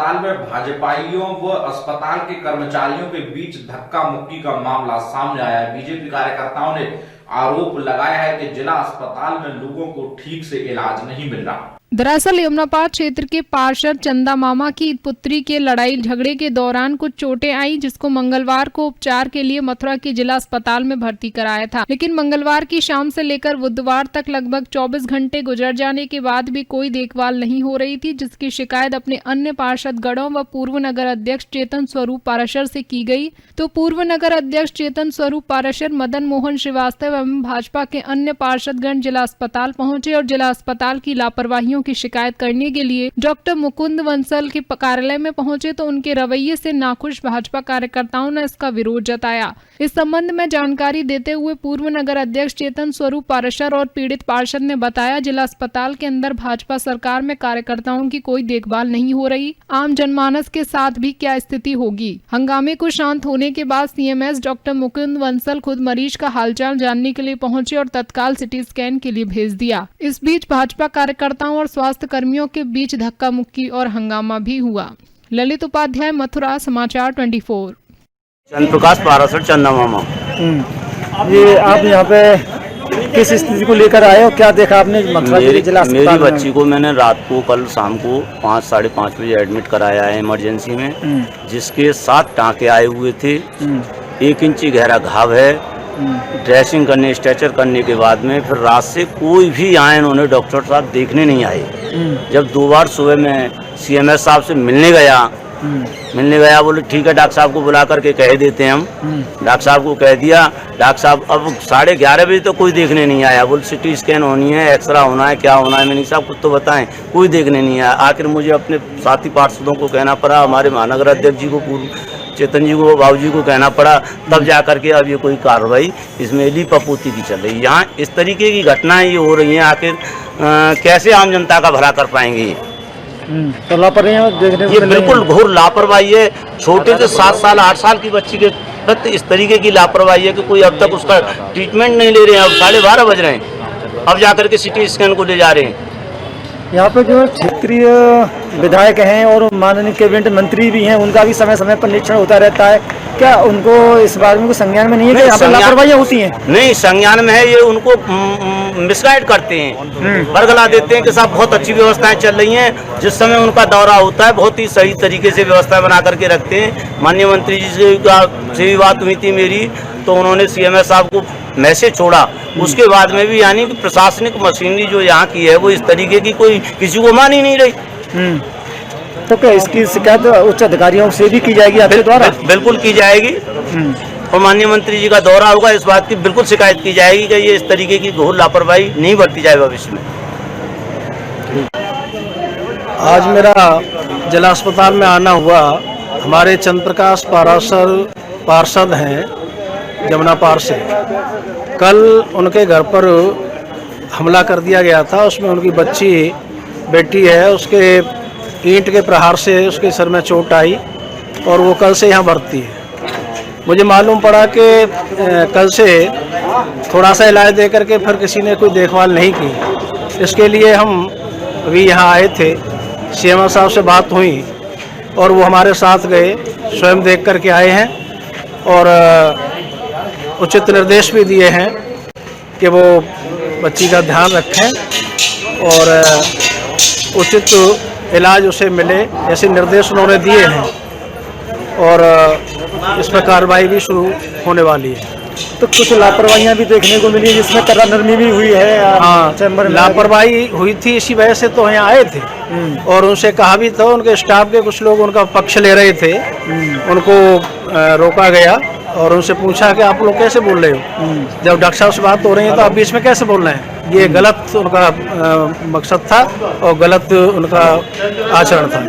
अस्पताल में भाजपाइयों व अस्पताल के कर्मचारियों के बीच धक्का मुक्की का मामला सामने आया है। बीजेपी कार्यकर्ताओं ने आरोप लगाया है कि जिला अस्पताल में लोगों को ठीक से इलाज नहीं मिल रहा। दरअसल यमुनापाद क्षेत्र के पार्षद चंदा मामा की पुत्री के लड़ाई झगड़े के दौरान कुछ चोटें आई, जिसको मंगलवार को उपचार के लिए मथुरा के जिला अस्पताल में भर्ती कराया था। लेकिन मंगलवार की शाम से लेकर बुधवार तक लगभग 24 घंटे गुजर जाने के बाद भी कोई देखभाल नहीं हो रही थी, जिसकी शिकायत अपने अन्य पार्षदगणों व पूर्व नगर अध्यक्ष चेतन स्वरूप पाराशर से की गई। तो पूर्व नगर अध्यक्ष चेतन स्वरूप पाराशर, मदन मोहन श्रीवास्तव एवं भाजपा के अन्य पार्षदगण जिला अस्पताल पहुंचे और जिला अस्पताल की लापरवाहियों की शिकायत करने के लिए डॉक्टर मुकुंद वंसल के कार्यालय में पहुंचे, तो उनके रवैये से नाखुश भाजपा कार्यकर्ताओं ने इसका विरोध जताया। इस संबंध में जानकारी देते हुए पूर्व नगर अध्यक्ष चेतन स्वरूप पाराशर और पीड़ित पार्षद ने बताया, जिला अस्पताल के अंदर भाजपा सरकार में कार्यकर्ताओं की कोई देखभाल नहीं हो रही, आम जनमानस के साथ भी क्या स्थिति होगी। हंगामे को शांत होने के बाद सीएमएस डॉक्टर मुकुंद वंसल खुद मरीज का हालचाल जानने के लिए पहुंचे और तत्काल सिटी स्कैन के लिए भेज दिया। इस बीच भाजपा कार्यकर्ताओं और स्वास्थ्य कर्मियों के बीच धक्का मुक्की और हंगामा भी हुआ। ललित उपाध्याय, मथुरा, समाचार 24। चंद्र प्रकाश पाराशर, चंदा मामा। ये आप यहाँ पे किस स्थिति को लेकर आए हो, क्या देखा आपने मथुरा के जिला अस्पताल में? मेरी बच्ची को मैंने रात को कल शाम को 5 साढ़े 5 बजे एडमिट कराया है इमरजेंसी में, जिसके 7 टाँके आए हुए थे। 1 इंची गहरा घाव है। ड्रेसिंग करने, स्ट्रेचर करने के बाद में फिर रात से कोई भी आए इन्होंने डॉक्टर साहब देखने नहीं आए। जब 2 बार सुबह मैं सीएमएस साहब से मिलने गया, बोले ठीक है डॉक्टर साहब को बुला करके कह देते हैं हम। डॉक्टर साहब को कह दिया। डॉक्टर साहब अब 11:30 बजे तो कोई देखने नहीं आया। बोले सिटी स्कैन होनी है, एक्सरा होना है, क्या होना है। मैंने साहब कुछ तो बताएं, कोई देखने नहीं आया। आखिर मुझे अपने साथी पार्षदों को कहना पड़ा, हमारे महानगर अध्यक्ष जी को, चेतन जी को, बाबू जी को कहना पड़ा, तब जा करके अब ये कोई कार्रवाई इसमें ली पपोती की चल रही है। यहाँ इस तरीके की घटनाएं ये हो रही हैं, आखिर कैसे आम जनता का भला कर पाएंगे। तो लापरवाही देखने को ये बिल्कुल घोर लापरवाही है। छोटे से 7 साल 8 साल की बच्ची के प्रति इस तरीके की लापरवाही है कि कोई अब तक उसका ट्रीटमेंट नहीं ले रहे हैं। अब 12:30 बज रहे हैं, अब जाकर के सिटी स्कैन को ले जा रहे हैं। यहाँ पे जो क्षेत्रीय विधायक हैं और माननीय कैबिनेट मंत्री भी हैं, उनका भी समय समय पर निरीक्षण होता रहता है। क्या उनको इस बारे में कोई संज्ञान में नहीं है कि यहाँ पर लापरवाहियाँ होती हैं? नहीं, संज्ञान में है। ये उनको मिसगाइड करते हैं, बरगला देते हैं कि साहब बहुत अच्छी व्यवस्थाएं चल रही हैं। जिस समय उनका दौरा होता है बहुत ही सही तरीके से व्यवस्थाएं बना करके रखते हैं। माननीय मंत्री जी से भी बात हुई थी मेरी, तो उन्होंने सीएमएस साहब को मैसेज छोड़ा। उसके बाद में भी यानी कि प्रशासनिक मशीनरी जो यहाँ की है वो इस तरीके की कोई किसी को मान ही नहीं रही। तो क्या इसकी शिकायत उच्च अधिकारियों से भी की जाएगी आपके द्वारा? बिल्कुल की जाएगी और माननीय मंत्री जी का दौरा होगा, इस बात की बिल्कुल शिकायत की जाएगी कि ये इस तरीके की घोर लापरवाही नहीं बरती जाए भविष्य में। आज मेरा जिला अस्पताल में आना हुआ। हमारे चंद्र प्रकाश पाराशर पार्षद हैं यमुनापाद से। कल उनके घर पर हमला कर दिया गया था। उसमें उनकी बेटी है, उसके ईंट के प्रहार से उसके सर में चोट आई और वो कल से यहाँ भर्ती है। मुझे मालूम पड़ा कि कल से थोड़ा सा इलाज दे करके फिर किसी ने कोई देखभाल नहीं की। इसके लिए हम अभी यहाँ आए थे, सीएमओ साहब से बात हुई और वो हमारे साथ गए, स्वयं देख करके आए हैं और उचित निर्देश भी दिए हैं कि वो बच्ची का ध्यान रखें और उचित इलाज उसे मिले, ऐसे निर्देश उन्होंने दिए हैं और इस पर कार्रवाई भी शुरू होने वाली है। तो कुछ लापरवाहियाँ भी देखने को मिली, जिसमें कड़ा नरमी भी हुई है। हाँ, लापरवाही हुई थी, इसी वजह से तो यहाँ आए थे और उनसे कहा भी था। उनके स्टाफ के कुछ लोग उनका पक्ष ले रहे थे, उनको रोका गया और उनसे पूछा कि आप लोग कैसे बोल रहे हो, जब डॉक्टर साहब से बात हो रही है तो आप बीच में कैसे बोल रहे हैं। ये गलत उनका मकसद था और गलत उनका आचरण था।